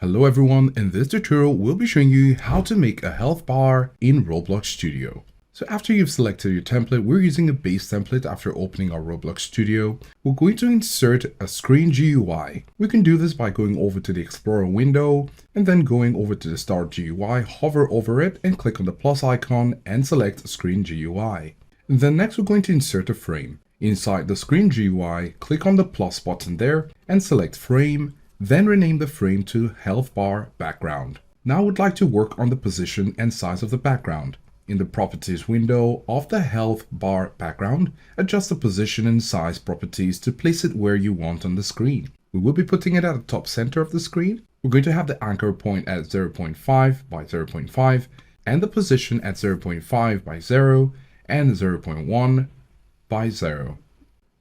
Hello everyone, in this tutorial we'll be showing you how to make a health bar in Roblox Studio. So after you've selected your template, we're using a base template after opening our Roblox Studio. We're going to insert a screen GUI. We can do this by going over to the Explorer window and then going over to the Start GUI, hover over it and click on the plus icon and select Screen GUI. And then next we're going to insert a frame. Inside the Screen GUI, click on the plus button there and select Frame. Then rename the frame to Health Bar Background. Now I would like to work on the position and size of the background. In the Properties window of the Health Bar Background, adjust the position and size properties to place it where you want on the screen. We will be putting it at the top center of the screen. We're going to have the anchor point at 0.5 by 0.5 and the position at 0.5 by 0 and 0.1 by 0.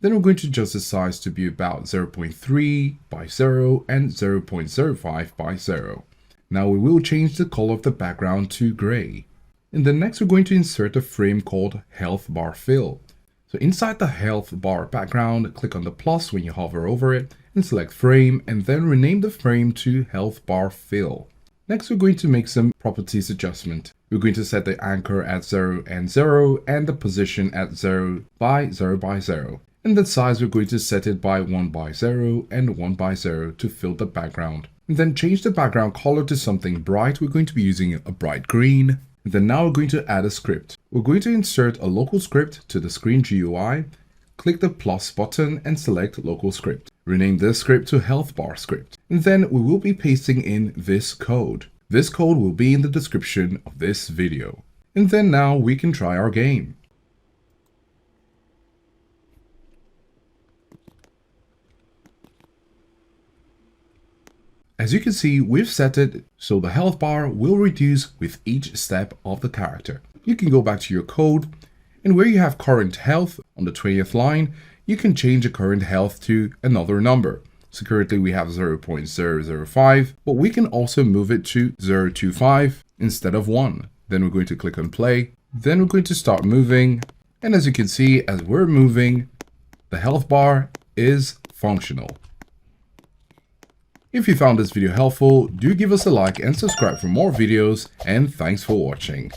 Then we're going to adjust the size to be about 0.3 by 0 and 0.05 by 0. Now we will change the color of the background to gray. And then next we're going to insert a frame called Health Bar Fill. So inside the Health Bar background, click on the plus when you hover over it and select Frame and then rename the frame to Health Bar Fill. Next we're going to make some properties adjustment. We're going to set the anchor at 0 and 0 and the position at 0 by 0 by 0. And the size we're going to set it by 1 by 0 and 1 by 0 to fill the background. And then change the background color to something bright. We're going to be using a bright green. And then now we're going to add a script. We're going to insert a local script to the Screen GUI. Click the plus button and select local script. Rename this script to Health Bar Script. And then we will be pasting in this code. This code will be in the description of this video. And then now we can try our game. As you can see, we've set it so the health bar will reduce with each step of the character. You can go back to your code and where you have current health on the 20th line, you can change the current health to another number. So currently we have 0.005, but we can also move it to 0.25 instead of 1. Then we're going to click on play. Then we're going to start moving. And as you can see, as we're moving, the health bar is functional. If you found this video helpful, do give us a like and subscribe for more videos, and thanks for watching.